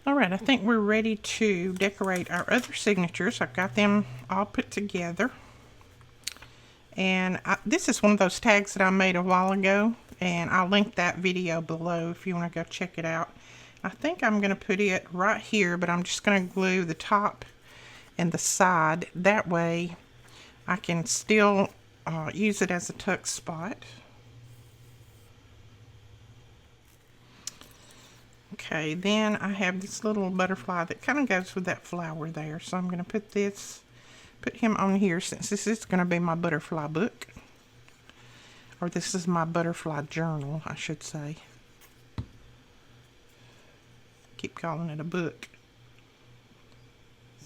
Alright, I think we're ready to decorate our other signatures. I've got them all put together. And this is one of those tags that I made a while ago, and I'll link that video below if you want to go check it out. I think I'm going to put it right here, but I'm just going to glue the top and the side. That way I can still use it as a tuck spot. Okay, then I have this little butterfly that kind of goes with that flower there. So I'm going to put him on here, since this is going to be my butterfly book. Or this is my butterfly journal, I should say. Keep calling it a book.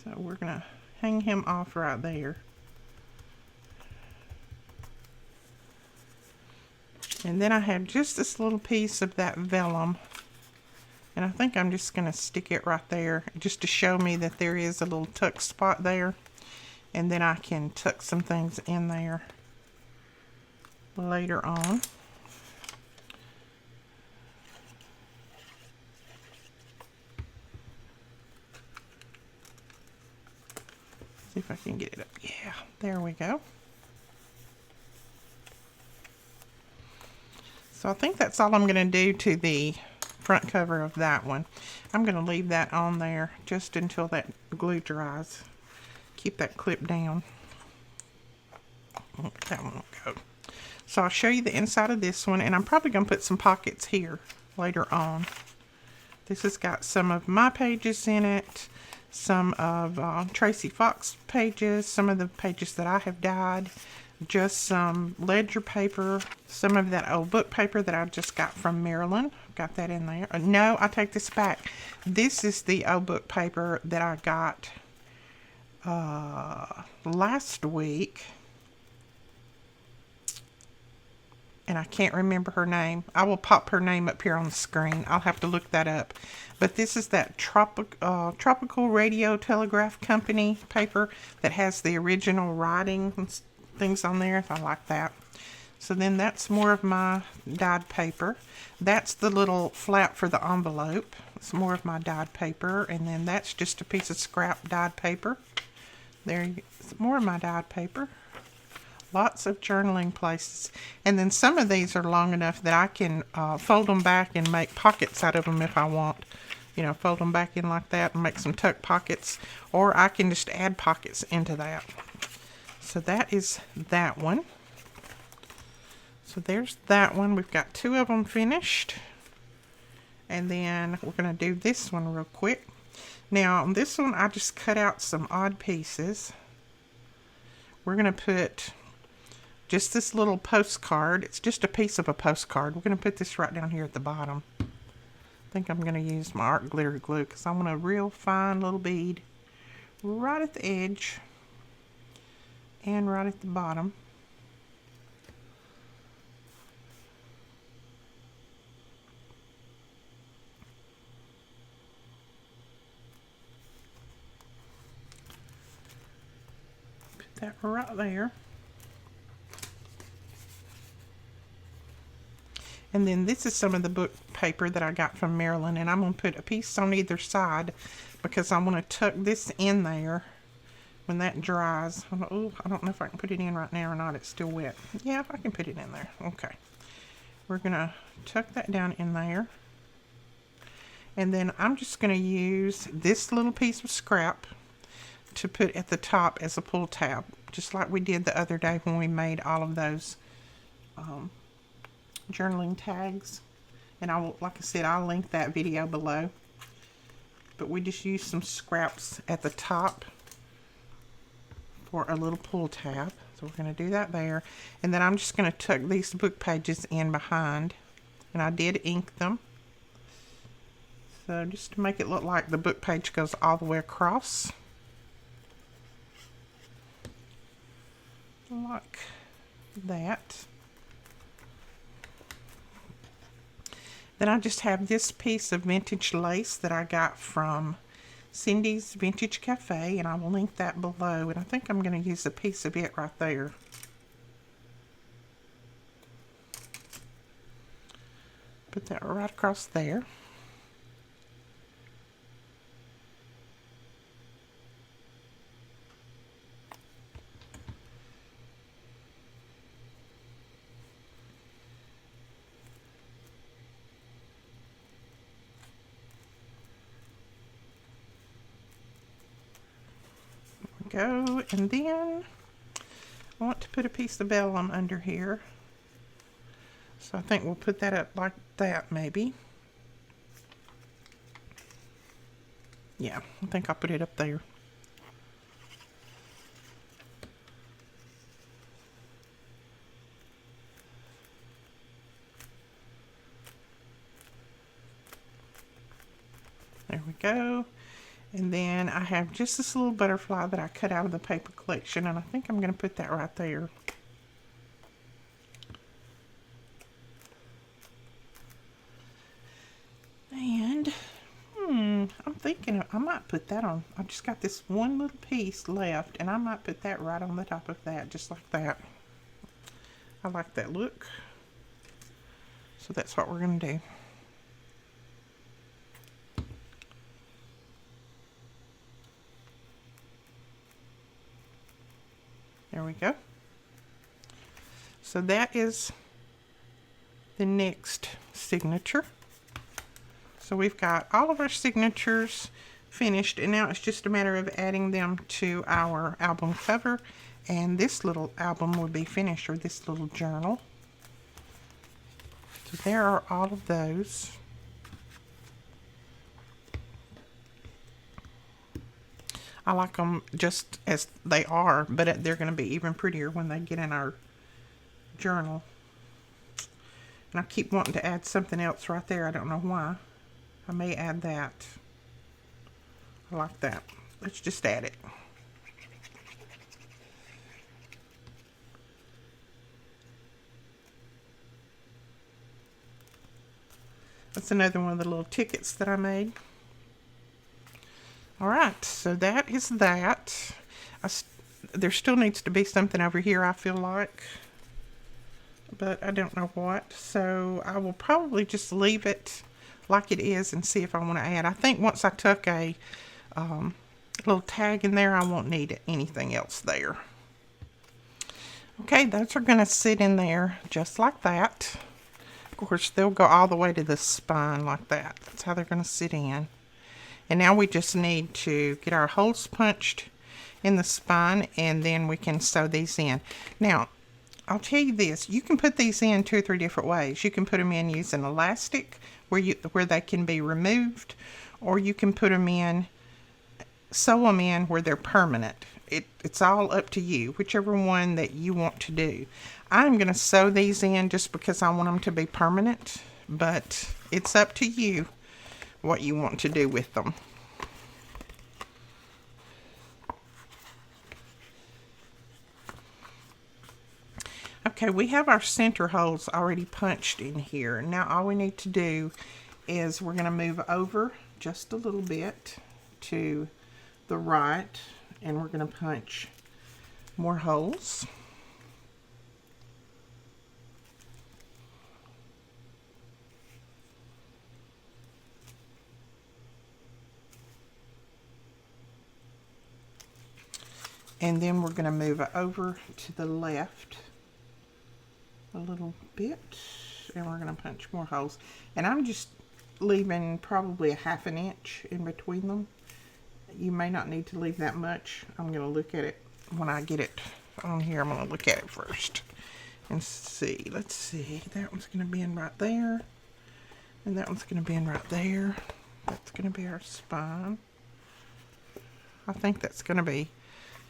So we're going to hang him off right there. And then I have just this little piece of that vellum. And I think I'm just going to stick it right there, just to show me that there is a little tuck spot there. And then I can tuck some things in there later on. See if I can get it up. Yeah, there we go. So I think that's all I'm going to do to the front cover of that one. I'm going to leave that on there just until that glue dries. Keep that clip down. That one will go. So I'll show you the inside of this one, and I'm probably going to put some pockets here later on. This has got some of my pages in it, some of Tracy Fox pages, some of the pages that I have dyed, just some ledger paper, some of that old book paper that I just got from Maryland. Got that in there. No, I take this back. This is the old book paper that I got last week. And I can't remember her name. I will pop her name up here on the screen. I'll have to look that up. But this is that Tropical Radio Telegraph Company paper that has the original writing and things on there. I like that. So then that's more of my dyed paper. That's the little flap for the envelope. It's more of my dyed paper. And then that's just a piece of scrap dyed paper. It's more of my dyed paper. Lots of journaling places. And then some of these are long enough that I can fold them back and make pockets out of them if I want. You know, fold them back in like that and make some tuck pockets. Or I can just add pockets into that. So that is that one. So there's that one. We've got two of them finished. And then we're going to do this one real quick. Now on this one I just cut out some odd pieces. We're going to put just this little postcard. It's just a piece of a postcard. We're going to put this right down here at the bottom. I think I'm going to use my art glitter glue because I want a real fine little bead right at the edge and right at the bottom. Put that right there. And then this is some of the book paper that I got from Maryland, and I'm going to put a piece on either side because I want to tuck this in there when that dries. Oh, I don't know if I can put it in right now or not. It's still wet. Yeah, I can put it in there. Okay. We're going to tuck that down in there. And then I'm just going to use this little piece of scrap to put at the top as a pull tab, just like we did the other day when we made all of those journaling tags. And I will, like I said, I'll link that video below. But we just used some scraps at the top for a little pull tab. So we're going to do that there. And then I'm just going to tuck these book pages in behind. And I did ink them. So just to make it look like the book page goes all the way across. Like that. Then I just have this piece of vintage lace that I got from Cindy's Vintage Cafe, and I will link that below. And I think I'm going to use a piece of it right there. Put that right across there. go. And then I want to put a piece of vellum under here. So I think we'll put that up like that maybe. Yeah, I think I'll put it up there. There we go. And then I have just this little butterfly that I cut out of the paper collection, and I think I'm going to put that right there. And I'm thinking I might put that on. I've just got this one little piece left, and I might put that right on the top of that, just like that. I like that look. So that's what we're going to do. There we go. So that is the next signature. So we've got all of our signatures finished, and now it's just a matter of adding them to our album cover, and this little album will be finished, or this little journal. So there are all of those. I like them just as they are, but they're going to be even prettier when they get in our journal. And I keep wanting to add something else right there. I don't know why. I may add that. I like that. Let's just add it. That's another one of the little tickets that I made. Alright, so that is that. There still needs to be something over here, I feel like. But I don't know what. So I will probably just leave it like it is and see if I want to add. I think once I tuck a little tag in there, I won't need anything else there. Okay, those are going to sit in there just like that. Of course, they'll go all the way to the spine like that. That's how they're going to sit in. And now we just need to get our holes punched in the spine, and then we can sew these in. Now, I'll tell you this, you can put these in 2 or 3 different ways. You can put them in using elastic where they can be removed, or you can put them in, sew them in where they're permanent. It's all up to you, whichever one that you want to do. I'm going to sew these in just because I want them to be permanent, but it's up to you what you want to do with them. Okay, we have our center holes already punched in here. Now all we need to do is we're going to move over just a little bit to the right, and we're going to punch more holes. And then we're going to move it over to the left a little bit, and we're going to punch more holes. And I'm just leaving probably a 1/2 inch in between them. You may not need to leave that much. I'm going to look at it when I get it on here. I'm going to look at it first and see. Let's see. That one's going to be in right there, and that one's going to be in right there. That's going to be our spine. I think that's going to be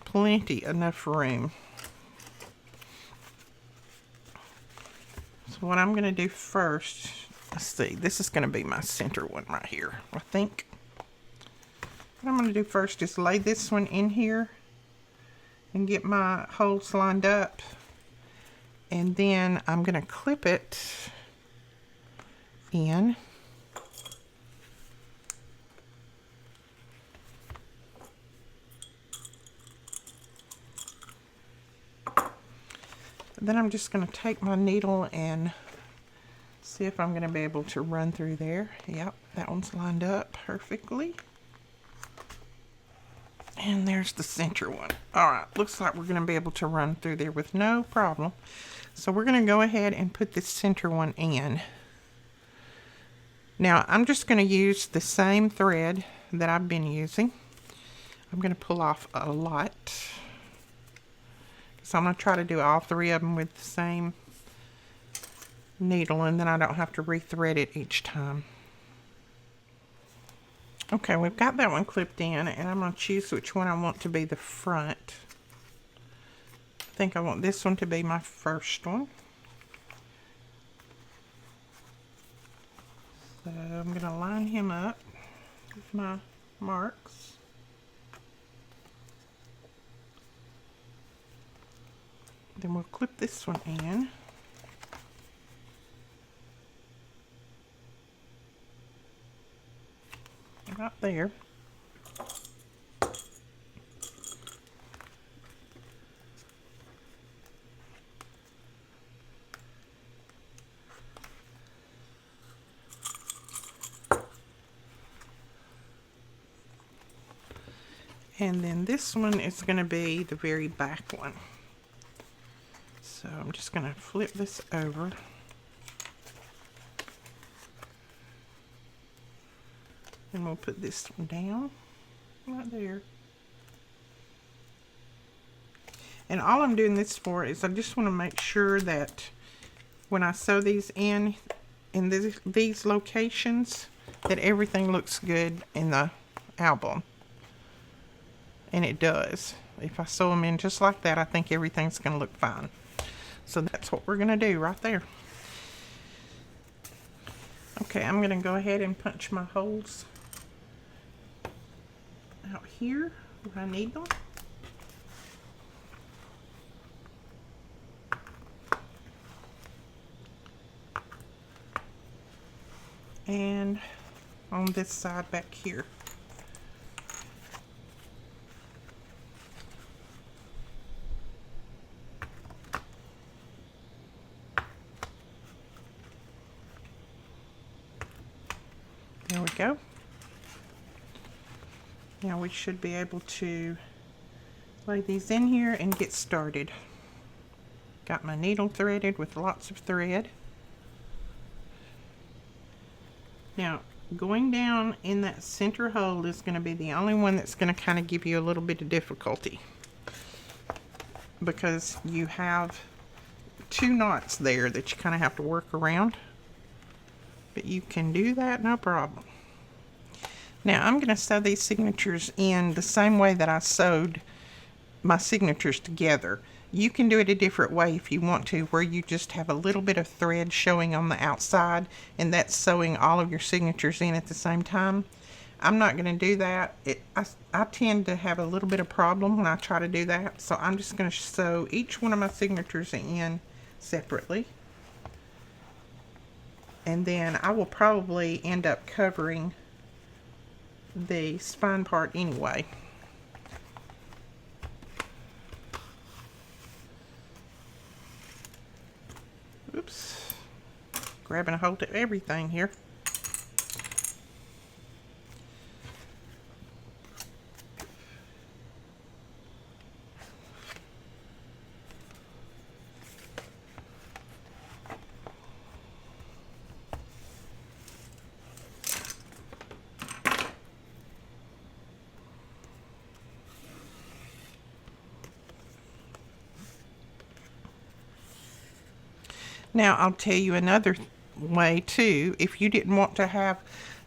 plenty enough room. So what I'm going to do first, let's see, this is going to be my center one right here, I think. What I'm going to do first is lay this one in here and get my holes lined up, and then I'm going to clip it in. Then I'm just going to take my needle and see if I'm going to be able to run through there. Yep, that one's lined up perfectly. And there's the center one. Alright, looks like we're going to be able to run through there with no problem. So we're going to go ahead and put this center one in. Now, I'm just going to use the same thread that I've been using. I'm going to pull off a lot. So I'm going to try to do all 3 of them with the same needle, and then I don't have to rethread it each time. Okay, we've got that one clipped in, and I'm going to choose which one I want to be the front. I think I want this one to be my first one. So I'm going to line him up with my marks. Then we'll clip this one in. Right there. And then this one is going to be the very back one. So I'm just going to flip this over. And we'll put this one down right there. And all I'm doing this for is I just want to make sure that when I sew these in these locations, that everything looks good in the album. And it does. If I sew them in just like that, I think everything's going to look fine. So that's what we're going to do right there. Okay, I'm going to go ahead and punch my holes out here where I need them. And on this side back here. There we go. Now we should be able to lay these in here and get started. Got my needle threaded with lots of thread. Now going down in that center hole is going to be the only one that's going to kind of give you a little bit of difficulty, because you have 2 knots there that you kind of have to work around, but you can do that no problem. Now I'm going to sew these signatures in the same way that I sewed my signatures together. You can do it a different way if you want to, where you just have a little bit of thread showing on the outside, and that's sewing all of your signatures in at the same time. I'm not going to do that. I tend to have a little bit of problem when I try to do that, so I'm just going to sew each one of my signatures in separately. And then I will probably end up covering the spine part anyway. Oops, grabbing a hold of everything here. Now I'll tell you another way too. If you didn't want to have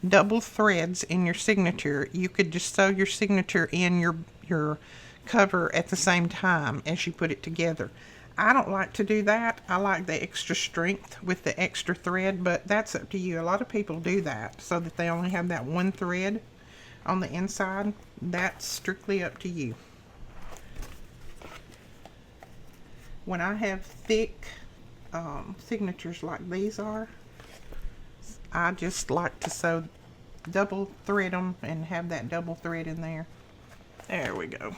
double threads in your signature, you could just sew your signature in your cover at the same time as you put it together. I don't like to do that. I like the extra strength with the extra thread, but that's up to you. A lot of people do that so that they only have that one thread on the inside. That's strictly up to you. When I have thick signatures like these are, I just like to sew, double thread them and have that double thread in there. There we go.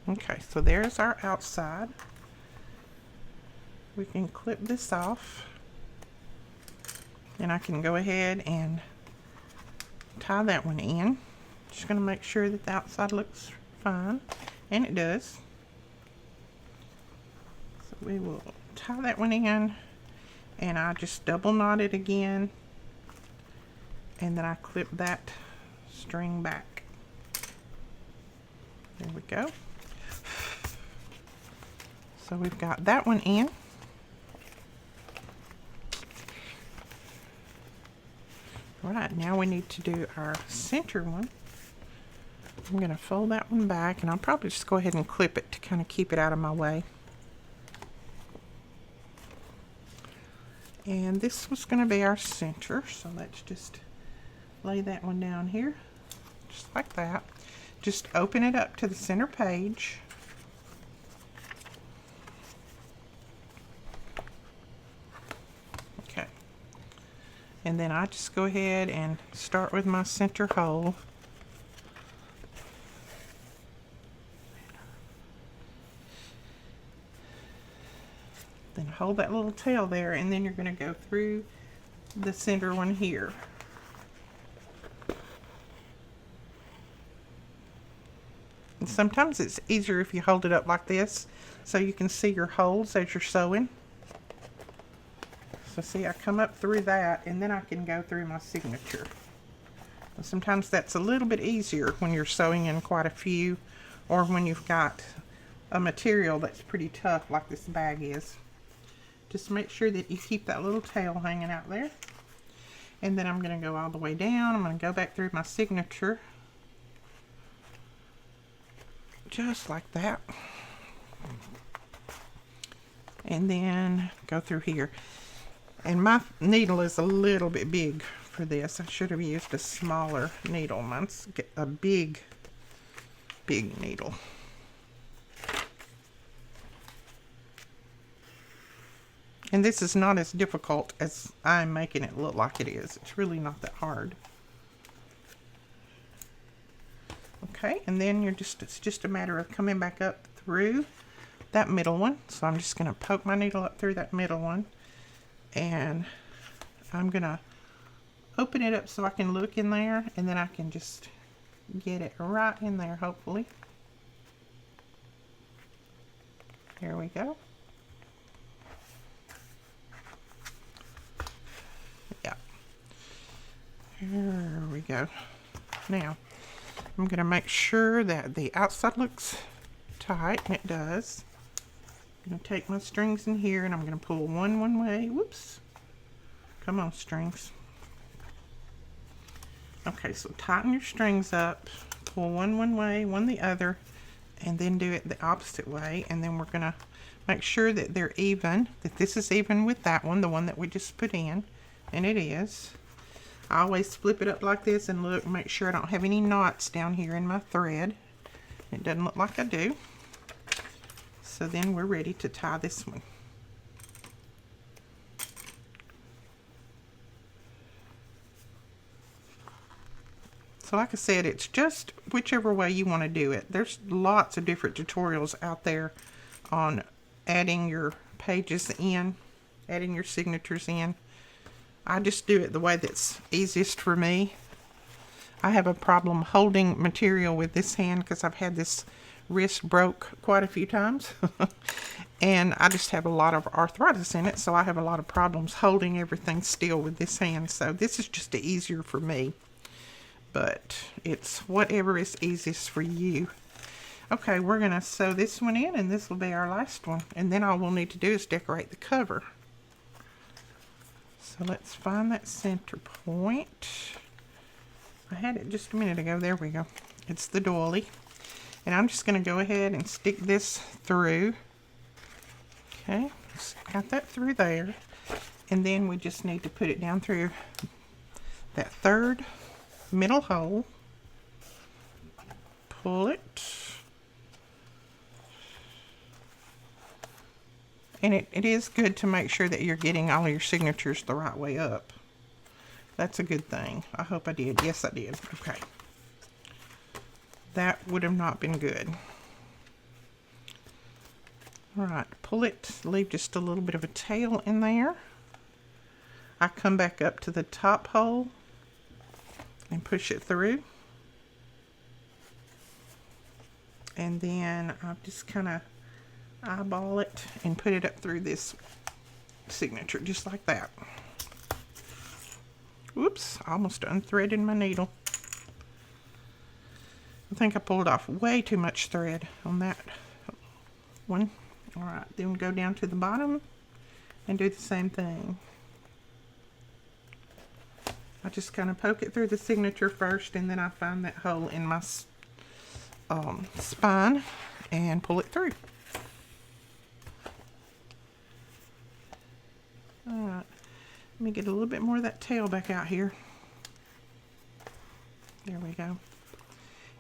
Okay, so there's our outside. We can clip this off, and I can go ahead and tie that one in. Just going to make sure that the outside looks fine, and it does. So we will tie that one in, and I just double knot it again, and then I clip that string back. There we go. So we've got that one in. All right, now we need to do our center one. I'm going to fold that one back, and I'll probably just go ahead and clip it to kind of keep it out of my way. And this was going to be our center, so let's just lay that one down here, just like that. Just open it up to the center page. Okay. And then I just go ahead and start with my center hole. Then hold that little tail there, and then you're going to go through the center one here. And sometimes it's easier if you hold it up like this so you can see your holes as you're sewing. So see, I come up through that, and then I can go through my signature. And sometimes that's a little bit easier when you're sewing in quite a few, or when you've got a material that's pretty tough like this bag is. Just make sure that you keep that little tail hanging out there. And then I'm going to go all the way down. I'm going to go back through my signature. Just like that. And then go through here. And my needle is a little bit big for this. I should have used a smaller needle. Mine's a big needle. And this is not as difficult as I'm making it look like it is. It's really not that hard. Okay, and then it's just a matter of coming back up through that middle one. So I'm just going to poke my needle up through that middle one, and I'm going to open it up so I can look in there, and then I can just get it right in there, hopefully. There we go. Yeah. There we go. Now, I'm going to make sure that the outside looks tight, and it does. I'm going to take my strings in here, and I'm going to pull one way. Whoops. Come on, strings. Okay, so tighten your strings up, pull one way, one the other, and then do it the opposite way. And then we're going to make sure that they're even, that this is even with that one, the one that we just put in, and it is. I always flip it up like this and look, make sure I don't have any knots down here in my thread. It doesn't look like I do. So then we're ready to tie this one. So like I said, it's just whichever way you want to do it. There's lots of different tutorials out there on adding your pages in, adding your signatures in. I just do it the way that's easiest for me. I have a problem holding material with this hand because I've had this wrist broke quite a few times. And I just have a lot of arthritis in it, so I have a lot of problems holding everything still with this hand. So this is just easier for me. But it's whatever is easiest for you. Okay, we're going to sew this one in, and this will be our last one. And then all we'll need to do is decorate the cover. So let's find that center point. I had it just a minute ago. There we go. It's the doily. And I'm just going to go ahead and stick this through. Okay, got that through there. And then we just need to put it down through that third middle hole. Pull it. And it is good to make sure that you're getting all your signatures the right way up. That's a good thing. I hope I did. Yes, I did. Okay. That would have not been good. Alright, pull it. Leave just a little bit of a tail in there. I come back up to the top hole and push it through. And then I just kind of eyeball it and put it up through this signature just like that. Whoops, I almost unthreaded my needle. I think I pulled off way too much thread on that one. Alright, then go down to the bottom and do the same thing. I just kind of poke it through the signature first, and then I find that hole in my spine and pull it through. Alright, let me get a little bit more of that tail back out here. There we go.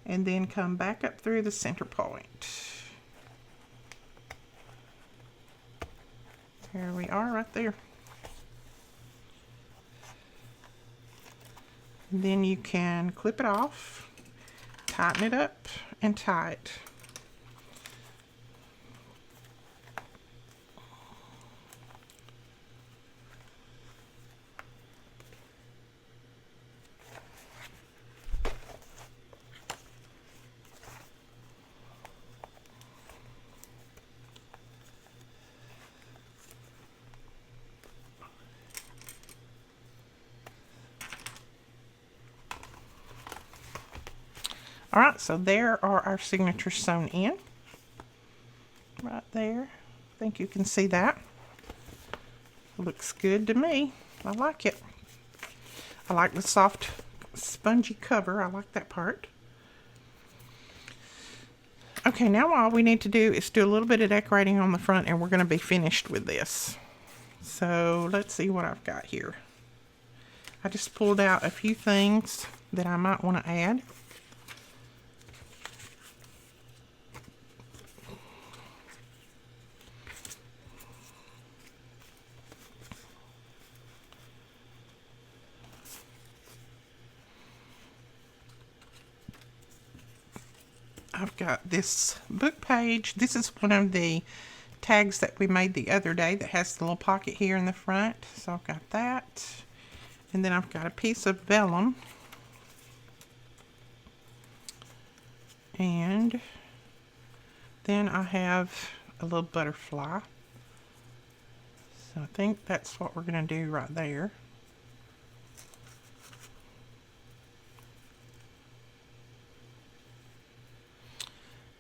And then come back up through the center point. There we are, right there. And then you can clip it off, tighten it up, and tie it. Alright, so there are our signatures sewn in. Right there. I think you can see that. Looks good to me. I like it. I like the soft, spongy cover. I like that part. Okay, now all we need to do is do a little bit of decorating on the front, and we're going to be finished with this. So let's see what I've got here. I just pulled out a few things that I might want to add. I've got this book page. This is one of the tags that we made the other day that has the little pocket here in the front. So I've got that. And then I've got a piece of vellum. And then I have a little butterfly. So I think that's what we're going to do right there.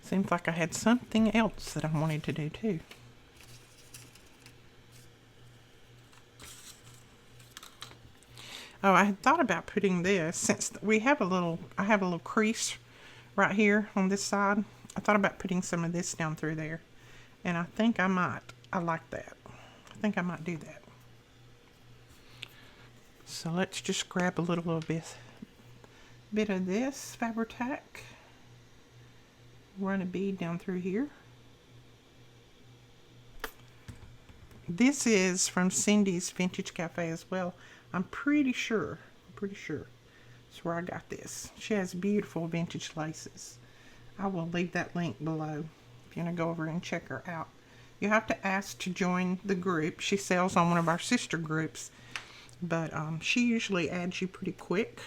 Seems like I had something else that I wanted to do too. Oh, I had thought about putting this, since we have I have a little crease right here on this side. I thought about putting some of this down through there. And I think I might. I like that. I think I might do that. So let's just grab a little bit of this Fabri-Tac. Run a bead down through here. This is from Cindy's Vintage Cafe as well. I'm pretty sure that's where I got this. She has beautiful vintage laces. I will leave that link below if you want to go over and check her out. You have to ask to join the group. She sells on one of our sister groups, but she usually adds you pretty quick.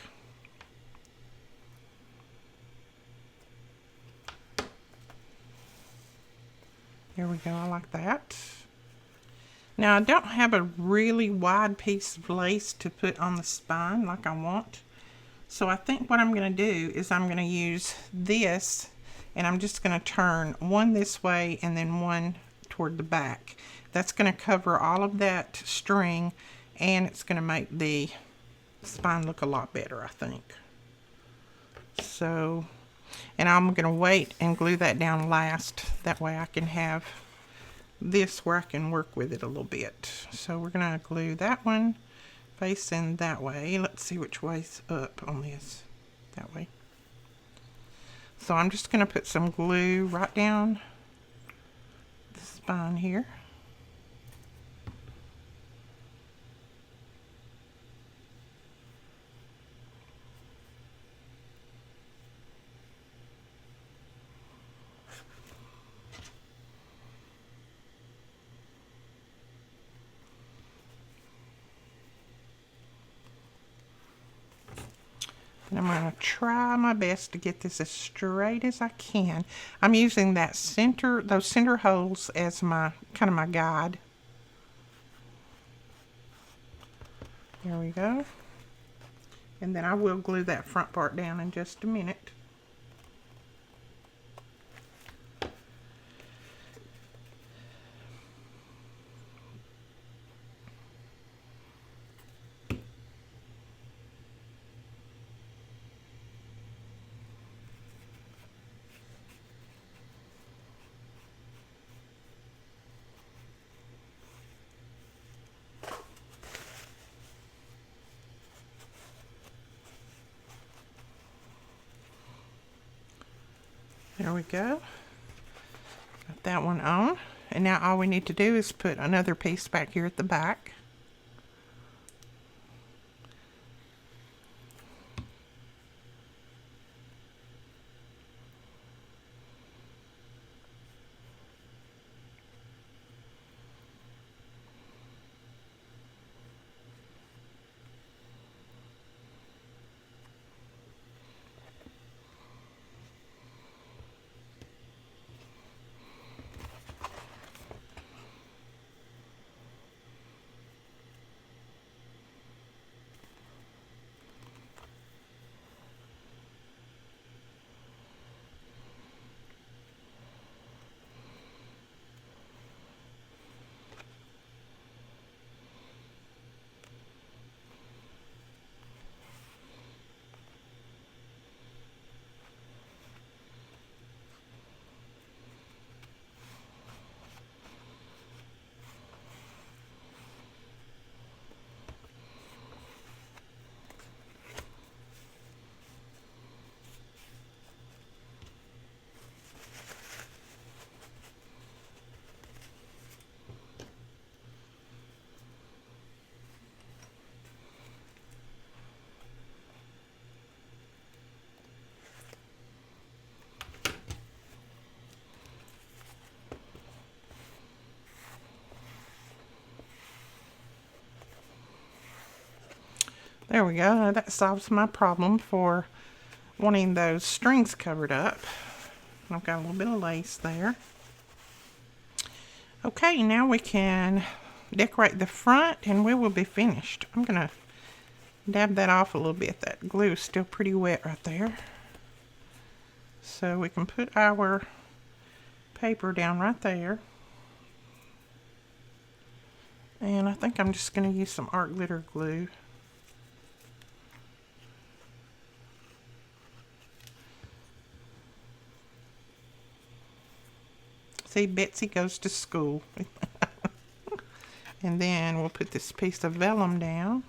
There we go, I like that. Now I don't have a really wide piece of lace to put on the spine like I want. So I think what I'm going to do is I'm going to use this, and I'm just going to turn one this way and then one toward the back. That's going to cover all of that string, and it's going to make the spine look a lot better, I think. So, and I'm going to wait and glue that down last. That way I can have this where I can work with it a little bit. So we're going to glue that one facing that way. Let's see which way's up on this. That way. So I'm just going to put some glue right down the spine here. And I'm going to try my best to get this as straight as I can. I'm using that those center holes as my kind of my guide. There we go. And then I will glue that front part down in just a minute. There we go. Got that one on. And now all we need to do is put another piece back here at the back. There we go. Now that solves my problem for wanting those strings covered up. I've got a little bit of lace there. Okay, now we can decorate the front and we will be finished. I'm going to dab that off a little bit. That glue is still pretty wet right there. So we can put our paper down right there. And I think I'm just going to use some art glitter glue. See, Betsy goes to school. And then we'll put this piece of vellum down.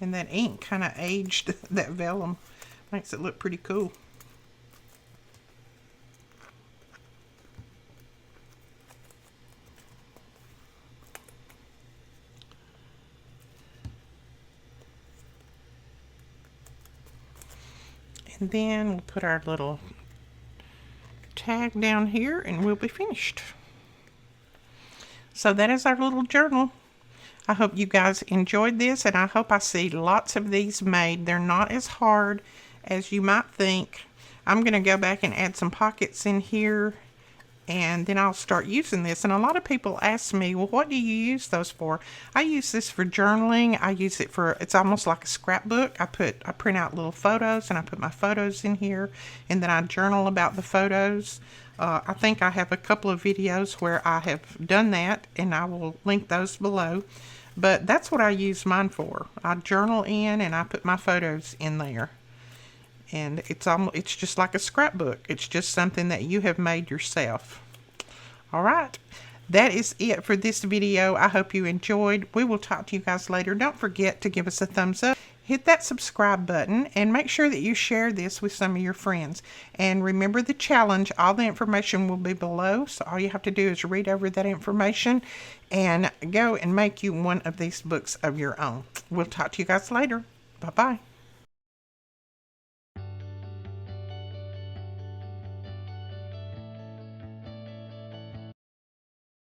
And that ink kind of aged that vellum. Makes it look pretty cool. And then we'll put our little tag down here and we'll be finished. So that is our little journal. I hope you guys enjoyed this, and I hope I see lots of these made. They're not as hard as you might think. I'm going to go back and add some pockets in here, and then I'll start using this. And a lot of people ask me, well, what do you use those for? I use this for journaling. I use it for, it's almost like a scrapbook. I print out little photos, and I put my photos in here, and then I journal about the photos. I think I have a couple of videos where I have done that, and I will link those below. But that's what I use mine for. I journal in and I put my photos in there. And it's just like a scrapbook. It's just something that you have made yourself. All right. That is it for this video. I hope you enjoyed. We will talk to you guys later. Don't forget to give us a thumbs up. Hit that subscribe button and make sure that you share this with some of your friends. And remember the challenge. All the information will be below. So all you have to do is read over that information and go and make you one of these books of your own. We'll talk to you guys later. Bye-bye.